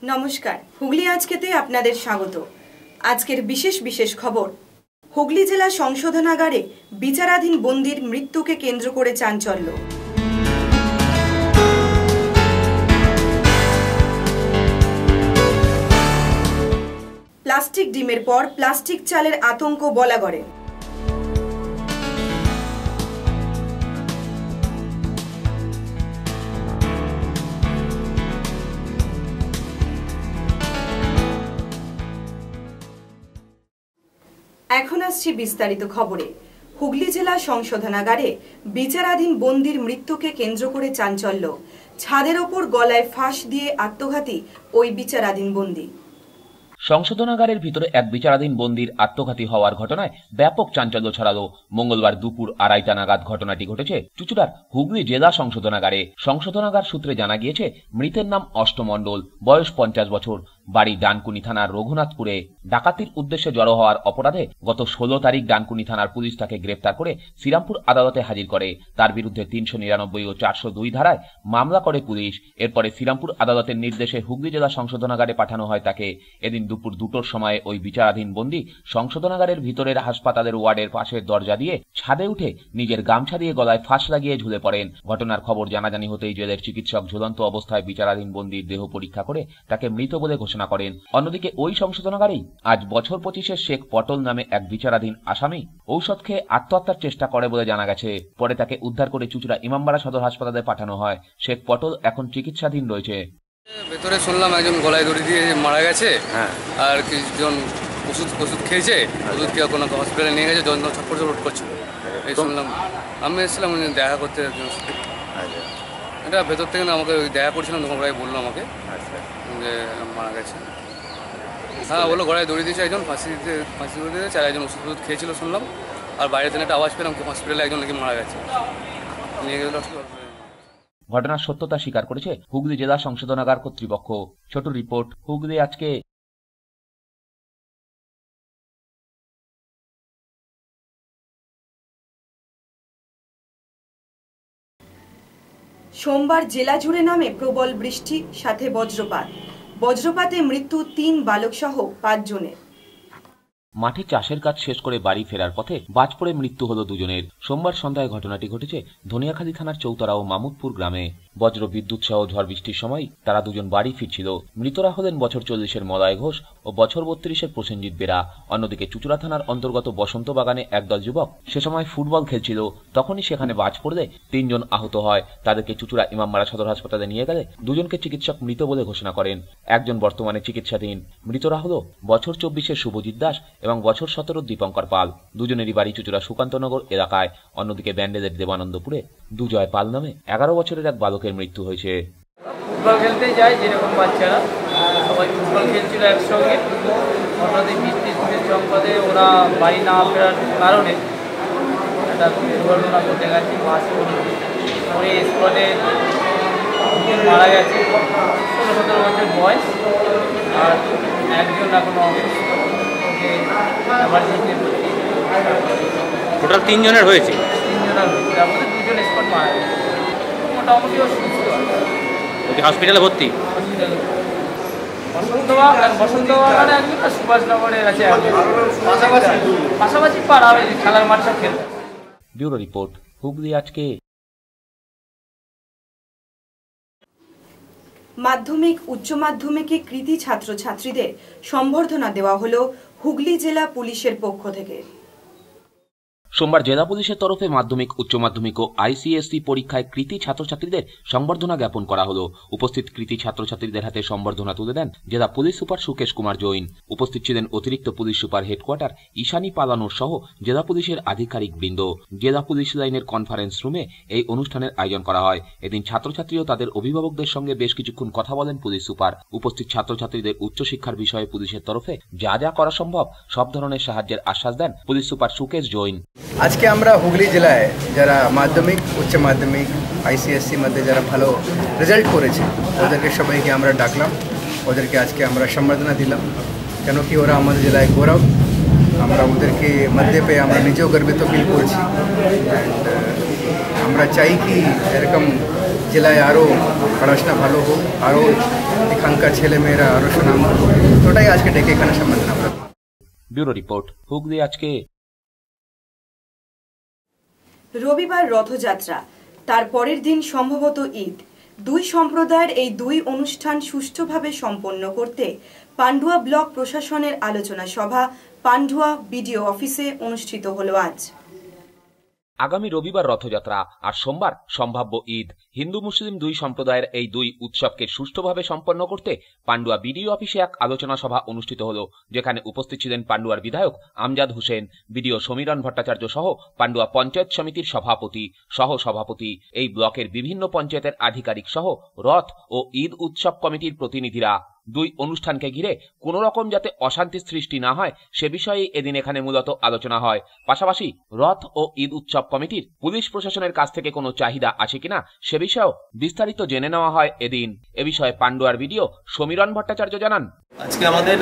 নমস্কার, হুগলি আজকেতে আপনাদের স্বাগত। আজকের বিশেষ খবর। হুগলি জেলা সংশোধনাগারে বিচারাধীন বন্দির মৃত্যুকে কেন্দ্র করে চাঞ্চল্য। প্লাস্টিক ডিমের পর প্লাস্টিক চালের আতঙ্ক বলাগড়ে। এখন আসছি বিস্তারিত খবরে। হুগলি জেলা সংশোধনাগারে বিচারাধীন বন্দির মৃত্যুকে কেন্দ্র করে চাঞ্চল্য। ছাদের ওপর গলায় ফাঁস দিয়ে আত্মঘাতী ওই বিচারাধীন বন্দি। সংশোধনাগারের ভিতরে এক বিচারাধীন বন্দির আত্মঘাতী হওয়ার ঘটনায় ব্যাপক চাঞ্চল্য ছড়ালো। মঙ্গলবার দুপুর 2:30 নাগাদ ঘটনাটি ঘটেছে চুঁচুড়ার হুগলি জেলা সংশোধনাগারে। সংশোধনাগার সূত্রে জানা গিয়েছে, মৃতের নাম অষ্টমণ্ডল, বয়স 50 বছর, বাড়ি ডানকুনি থানার রঘুনাথপুরে। ডাকাতির উদ্দেশ্যে জড়ো হওয়ার অপরাধে গত 16 তারিখ ডানকুনি থানার পুলিশ তাকে গ্রেপ্তার করে শ্রীরামপুর আদালতে হাজির করে। তার বিরুদ্ধে 399 ও 402 ধারায় মামলা করে পুলিশ। এরপরে শ্রীরামপুর আদালতের নির্দেশে হুগলি জেলা সংশোধনাগারে পাঠানো হয় তাকে। এদিন দুপুর 2টোর সময় ওই বিচারাধীন বন্দী সংশোধনাগারের ভিতরের হাসপাতালের ওয়ার্ডের পাশের দরজা দিয়ে ছাদে উঠে নিজের গামছা দিয়ে গলায় ফাঁস লাগিয়ে ঝুলে পড়েন। ঘটনার খবর জানাজানি হতেই জেলের চিকিৎসক ঝুলন্ত অবস্থায় বিচারাধীন বন্দীর দেহ পরীক্ষা করে তাকে মৃত বলে ঘোষণা করেন। অন্যদিকে ওই সংশোধনাগারেই আজ বছর 25-এর শেখ পটল নামে এক বিচারাধীন আসামি ঔষধ খেয়ে আত্মহত্যার চেষ্টা করে বলে জানা গেছে। পরে তাকে উদ্ধার করে চুঁচুড়া ইমামবাড়া সদর হাসপাতালে পাঠানো হয়। শেখ পটল এখন চিকিৎসাধীন রয়েছে। ভেতরে শুনলাম একজন গলায় দড়ি দিয়ে মারা গেছে, আর কিছুজন ওষুধ খেয়েছে, ওষুধ খেয়ে কোনো হসপিটালে নিয়ে গেছে, যন্ত্রণা ছটফট করছিল। এই শুনলাম, আমি এসেছিলাম দেখা করতে একজন। এটা ভেতর থেকে না আমাকে দেখা করছিলাম, তখন ওরাই বললো আমাকে যে মারা গেছে। হ্যাঁ, বললো গলায় দড়ি দিয়েছে একজন, ফাঁসি দড়ি দিয়েছে, আর একজন ওষুধ খেয়েছিল শুনলাম। আর বাইরে থেকে একটা আওয়াজ পেলাম হসপিটালে একজন নাকি মারা গেছে, নিয়ে গেল। ঘটনার সত্যতা স্বীকার করেছে হুগলি জেলা সংশোধনাগার কর্তৃপক্ষ। ছোট রিপোর্ট, হুগলি আজকে। সোমবার জেলা জুড়ে নামে প্রবল বৃষ্টি, সাথে বজ্রপাতে মৃত্যু 3 বালক সহ 5 জনের। মাঠে চাষের কাজ শেষ করে বাড়ি ফেরার পথে বাজ পড়ে মৃত্যু হলো 2 জনের। সোমবার সন্ধ্যায় ঘটনাটি ঘটেছে ধনিয়াখালী থানার চৌতারা ও মামুদপুর গ্রামে। বজ্র বিদ্যুৎ সহ ঝড় বৃষ্টির সময় তারা 2জন বাড়ি ফিরছিল। মৃতরা হলেন বছর 40-এর মলয় ঘোষ ও বছর 32-এর প্রসেনজিৎ বেরা। অন্যদিকে চুঁচুড়া থানার অন্তর্গত বসন্ত বাগানে একদল যুবক সে সময় ফুটবল খেলছিল। তখনই সেখানে বাজ পড়লে 3 জন আহত হয়। তাদেরকে চুঁচুড়া ইমামবাড়া সদর হাসপাতালে নিয়ে গেলে 2 জনকে চিকিৎসক মৃত বলে ঘোষণা করেন। একজন বর্তমানে চিকিৎসাধীন। মৃতরা হল বছর 24-এর শুভজিৎ দাস এবং বছর 17-র দীপঙ্কর পাল। 2 জনেরই বাড়ি চুঁচুড়া সুকান্তনগর এলাকায়। অন্যদিকে ব্যান্ডেলের দেবানন্দপুরে দুজয় পাল নামে 11 বছরের এক বালকের মৃত্যু হয়েছে। ফুটবল খেলতে যায় যেরকম বাচ্চারা সবাই ফুটবল খেলছিল একসঙ্গে, হঠাৎ বৃষ্টির সংবাদে ওরা বাড়ি না ফেরার কারণে একটা দুর্ঘটনা ঘটে গেছে। বাস পড়ে স্পটে মারা গেছে, 16-17 বছর বয়স, আর একজন এখনো টোটাল 3 জনের হয়েছে। 3 জনের হয়েছে, তার মধ্যে 2 জন স্পট মারা গেছে। মোটামুটি সুস্থ আছে, হসপিটালে ভর্তি। বসন্ত বাগানে একজন, সুভাষনগরের আছে পাশাপাশি পাড়া খেলার মাঠ সব খেলতে। ব্যুরো রিপোর্ট, হুগলি আজকে। মাধ্যমিক উচ্চ মাধ্যমিকে কৃতী ছাত্রছাত্রীদের সম্বর্ধনা দেওয়া হলো হুগলি জেলা পুলিশের পক্ষ থেকে। সোমবার জেলা পুলিশের তরফে মাধ্যমিক উচ্চ মাধ্যমিক ও আইসিএসসি পরীক্ষায় কৃতী ছাত্রছাত্রীদের সংবর্ধনা জ্ঞাপন করা হলো। উপস্থিত কৃতী ছাত্রছাত্রীদের হাতে সংবর্ধনা তুলে দেন জেলা পুলিশ সুপার সুকেশ কুমার জৈন। উপস্থিত ছিলেন অতিরিক্ত পুলিশ সুপার হেডকোয়ার্টার ঈশানী পালানোর সহ জেলা পুলিশের আধিকারিক বৃন্দ। জেলা পুলিশ লাইনের কনফারেন্স রুমে এই অনুষ্ঠানের আয়োজন করা হয়। এদিন ছাত্রছাত্রী ও তাদের অভিভাবকদের সঙ্গে বেশ কিছুক্ষণ কথা বলেন পুলিশ সুপার। উপস্থিত ছাত্রছাত্রীদের উচ্চশিক্ষার বিষয়ে পুলিশের তরফে যা যা করা সম্ভব সব ধরনের সাহায্যের আশ্বাস দেন পুলিশ সুপার সুকেশ জৈন। আজকে আমরা হুগলি জেলায় যারা মাধ্যমিক উচ্চ মাধ্যমিক আইসিএসসি মধ্যে যারা ভালো রেজাল্ট করেছে ওদেরকে সবাইকে আমরা ডাকলাম, ওদেরকে আজকে আমরা সম্বর্ধনা দিলাম, কেন কি ওরা আমাদের জেলায় গৌরব। আমরা ওদেরকে মধ্যে পেয়ে আমরা নিজেও গর্বিত ফিল করছি। আমরা চাই কি এরকম জেলায় আরও পড়াশোনা ভালো হোক, আরও এখানকার ছেলেমেয়েরা আরও সুনাম করবে, তো ওটাই আজকে ডেকে এখানে সম্মাননা আমরা। ব্যুরো রিপোর্ট, হুগলি আজকে। রবিবার রথযাত্রা, তার পরের দিন সম্ভবত ঈদ। দুই সম্প্রদায়ের এই দুই অনুষ্ঠান সুষ্ঠুভাবে সম্পন্ন করতে পান্ডুয়া ব্লক প্রশাসনের আলোচনা সভা পান্ডুয়া বিডিও অফিসে অনুষ্ঠিত হলো আজ। আগামী রবিবার রথযাত্রা আর সোমবার সম্ভাব্য ঈদ। হিন্দু মুসলিম দুই সম্প্রদায়ের এই দুই উৎসবকে সুষ্ঠুভাবে সম্পন্ন করতে পান্ডুয়া বিডিও অফিসে এক আলোচনা সভা অনুষ্ঠিত হলো, যেখানে উপস্থিত ছিলেন পান্ডুয়ার বিধায়ক আমজাদ হোসেন, বিডিও সমীরণ ভট্টাচার্য সহ পান্ডুয়া পঞ্চায়েত সমিতির সভাপতি, সহ সভাপতি, এই ব্লকের বিভিন্ন পঞ্চায়েতের আধিকারিক সহ রথ ও ঈদ উৎসব কমিটির প্রতিনিধিরা। দুই অনুষ্ঠানকে ঘিরে কোন রকম যাতে অশান্তি সৃষ্টি না হয় সে বিষয়ে এদিন এখানে মূলত আলোচনা হয়। পাশাপাশি রথ ও ঈদ উৎসব কমিটির পুলিশ প্রশাসনের কাছ থেকে কোনো চাহিদা আছে কিনা সে বিষয়েও বিস্তারিত জেনে নেওয়া হয় এদিন। এ বিষয়ে পান্ডুয়ার বিডিও সমীরণ ভট্টাচার্য জানান, আজকে আমাদের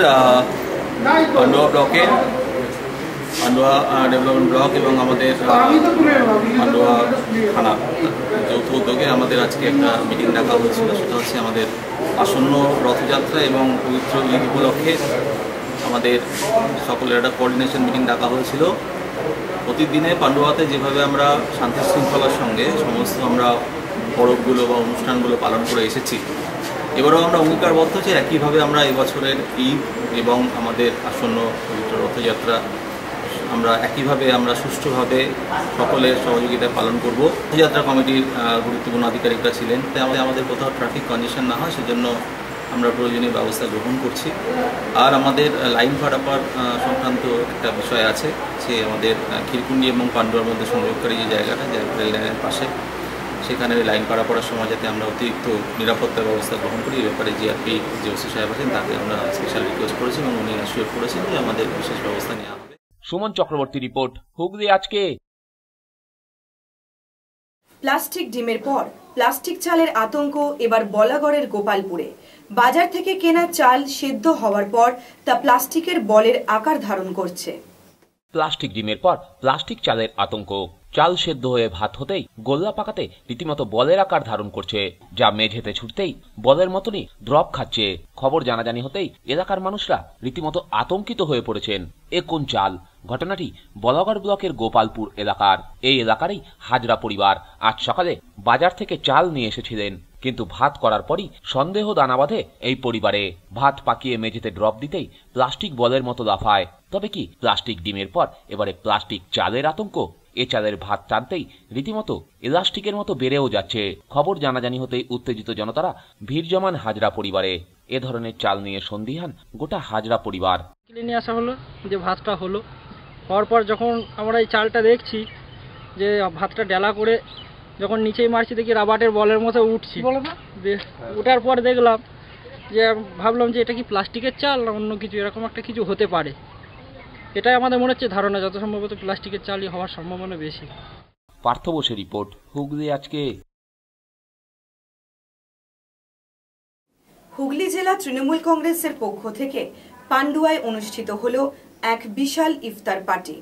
পান্ডুয়া ব্লকের পান্ডুয়া ডেভেলপমেন্ট ব্লক এবং আমাদের পান্ডুয়া থানা যৌথ উদ্যোগে আমাদের আজকে একটা মিটিং ডাকা হয়েছিল। সেটা হচ্ছে আমাদের আসন্ন রথযাত্রা এবং পবিত্র ঈদ উপলক্ষে আমাদের সকলের একটা কোঅর্ডিনেশন মিটিং ডাকা হয়েছিল। প্রতিদিনে পান্ডুয়াতে যেভাবে আমরা শান্তি শৃঙ্খলার সঙ্গে সমস্ত আমরা পরবগুলো বা অনুষ্ঠানগুলো পালন করে এসেছি, এবারেও আমরা অঙ্গীকারবদ্ধ যে একইভাবে আমরা এবছরের ঈদ এবং আমাদের আসন্ন পবিত্র রথযাত্রা আমরা একইভাবে আমরা সুষ্ঠুভাবে সকলের সহযোগিতায় পালন করব। রথযাত্রা কমিটির গুরুত্বপূর্ণ আধিকারিকরা ছিলেন, তাই আমাদের কোথাও ট্রাফিক কন্ডিশন না হয় সেজন্য আমরা প্রয়োজনীয় ব্যবস্থা গ্রহণ করছি। আর আমাদের লাইন পারাপার সংক্রান্ত একটা বিষয় আছে, যে আমাদের খিরকুন্ডি এবং পান্ডুয়ার মধ্যে সংযোগকারী যে জায়গাটা, যে রেল লাইনের পাশে, সেখানে লাইন পারাপাড়ার সময় যাতে আমরা অতিরিক্ত নিরাপত্তা ব্যবস্থা গ্রহণ করি, এই ব্যাপারে জিআরপি যে ওসি সাহেব আছেন তাকে আমরা স্পেশাল রিকোয়েস্ট করেছি এবং উনি অ্যাসিওর করেছেন যে আমাদের বিশেষ ব্যবস্থা নেওয়া হবে। সুমন চক্রবর্তী রিপোর্ট, হুগলি আজকে। প্লাস্টিক ডিমের পর প্লাস্টিক চালের আতঙ্ক এবার বলাগড়ের গোপালপুরে। বাজার থেকে কেনা চাল সেদ্ধ হওয়ার পর তা প্লাস্টিকের বলের আকার ধারণ করছে। প্লাস্টিক ডিমের পর প্লাস্টিক চালের আতঙ্ক। চাল সেদ্ধ হয়ে ভাত হতেই গোল্লা পাকাতে রীতিমতো বলের আকার ধারণ করছে, যা মেঝেতে ছুটতেই বলের মতনই দ্রব খাচ্ছে। খবর জানাজানি হতেই এলাকার মানুষরা রীতিমতো আতঙ্কিত হয়ে পড়েছেন। এ কোন চাল? ঘটনাটি বলাগড় ব্লকের গোপালপুর এলাকার। এই এলাকারই হাজরা পরিবার আজ সকালে বাজার থেকে চাল নিয়ে এসেছিলেন, কিন্তু ভাত করার পরই সন্দেহ দানা বাঁধে এই পরিবারে। ভাত পাকিয়ে মেঝেতে ড্রপ দিতেই প্লাস্টিক বলের মতো লাফায়। তবে কি প্লাস্টিক ডিমের পর এবারে প্লাস্টিক চালের আতঙ্ক? এ চালের ভাত টানতেই রীতিমতো ইলাস্টিকের মতো বেড়েও যাচ্ছে। খবর জানাজানি হতেই উত্তেজিত জনতারা ভিড় জমান হাজরা পরিবারে। এ ধরনের চাল নিয়ে সন্দিহান গোটা হাজরা পরিবার। কিনে নিয়ে আসা হলো, যে ভাতটা হলো, হওয়ার পর যখন আমরা এই চালটা দেখছি যে ভাতটা ডেলা করে যখন নিচেই মারছি, দেখি রাবারের বলের মতো উঠছি। উঠার পর দেখলাম যে ভাবলাম যে এটা কি প্লাস্টিকের চাল না অন্য কিছু, এরকম একটা কিছু হতে পারে। এটাই আমাদের মনে হচ্ছে ধারণা, যত সম্ভবত প্লাস্টিকের চালই হওয়ার সম্ভাবনা বেশি। পার্থ বসে রিপোর্ট, হুগলি আজকে। হুগলি জেলা তৃণমূল কংগ্রেসের পক্ষ থেকে পান্ডুয়ায় অনুষ্ঠিত হলো এক বিশাল ইফতার পার্টি।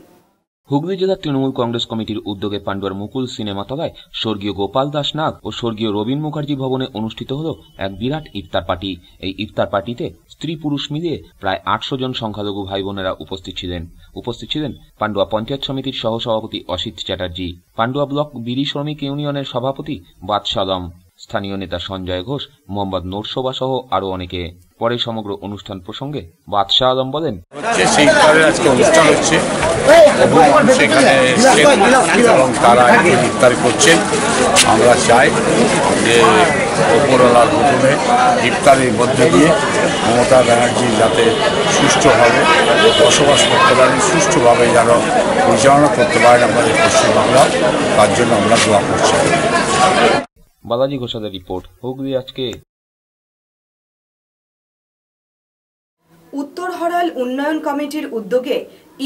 হুগলি জেলা তৃণমূল কংগ্রেস কমিটির উদ্যোগে পান্ডুয়ার মুকুল সিনেমা তলায় স্বর্গীয় গোপাল দাস নাগ ও স্বর্গীয় রবীন মুখার্জি ভবনে অনুষ্ঠিত হল এক বিরাট ইফতার পার্টি। এই ইফতার পার্টিতে স্ত্রী পুরুষ মিলিয়ে প্রায় 800 জন সংখ্যালঘু ভাই বোনেরা উপস্থিত ছিলেন পান্ডুয়া পঞ্চায়েত সমিতির সহসভাপতি অসিত চ্যাটার্জি, পান্ডুয়া ব্লক বিড়ি শ্রমিক ইউনিয়নের সভাপতি বাদশা আলম, স্থানীয় নেতা সঞ্জয় ঘোষ, মোহাম্মদ নোরশোভা সহ আরো অনেকে। পরে সমগ্র অনুষ্ঠান প্রসঙ্গে বাদশা আলম বলেন, আজকে অনুষ্ঠান হচ্ছে সেখানে এবং তারা ইফতারি করছেন। আমরা চাই যে ওপরওয়ালার প্রথমে ইফতারির মধ্যে দিয়ে মমতা ব্যানার্জি যাতে সুষ্ঠুভাবে বসবাস করতে পারেন, সুষ্ঠুভাবে যেন পরিচালনা করতে পারেন আমাদের পশ্চিমবাংলা, তার জন্য আমরা দোয়া করছি। বালাজি ঘোষালের রিপোর্ট, হুগলি আজকে। উত্তর হরাল উন্নয়ন কমিটির উদ্যোগে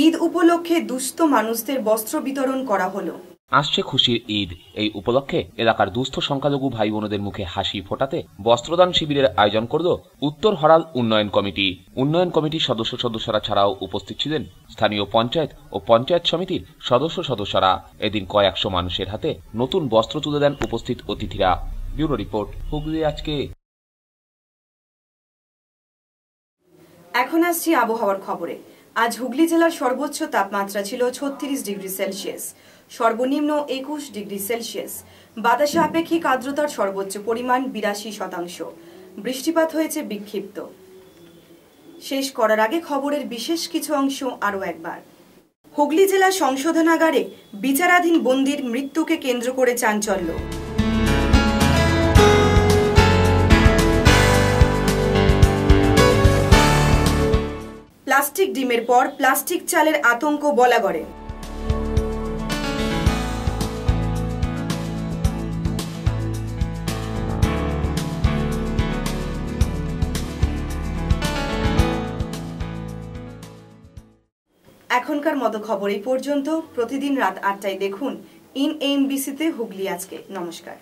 ঈদ উপলক্ষে দুস্থ মানুষদের বস্ত্র বিতরণ করা হলো। আসছে খুশির ঈদ, এই উপলক্ষে এলাকার দুস্থ সংখ্যালঘু ভাই বোনদের মুখে হাসি ফোটাতে বস্ত্রদান শিবিরের আয়োজন করল উত্তর হরাল উন্নয়ন কমিটি। উন্নয়ন কমিটির সদস্যরা ছাড়াও উপস্থিত ছিলেন স্থানীয় পঞ্চায়েত ও পঞ্চায়েত সমিতির সদস্যরা। এদিন কয়েকশো মানুষের হাতে নতুন বস্ত্র তুলে দেন উপস্থিত অতিথিরা। ব্যুরো রিপোর্ট, হুগলি আজকে। এখন আসছি আবহাওয়ার খবরে। আজ হুগলি জেলার সর্বোচ্চ তাপমাত্রা ছিল 36 ডিগ্রি সেলসিয়াস, সর্বনিম্ন 21 ডিগ্রি সেলসিয়াস। বাতাসে আপেক্ষিক আর্দ্রতার সর্বোচ্চ পরিমাণ 82%। বৃষ্টিপাত হয়েছে বিক্ষিপ্ত। শেষ করার আগে খবরের বিশেষ কিছু অংশ আরও একবার। হুগলি জেলা সংশোধনাগারে বিচারাধীন বন্দির মৃত্যুকে কেন্দ্র করে চাঞ্চল্য। প্লাস্টিক ডিমের পর প্লাস্টিক চালের আতঙ্ক বলাগড়ে। এখনকার মতো খবর এই পর্যন্ত। প্রতিদিন রাত 8টায় দেখুন ইন এমবিসিতে হুগলি আজকে। নমস্কার।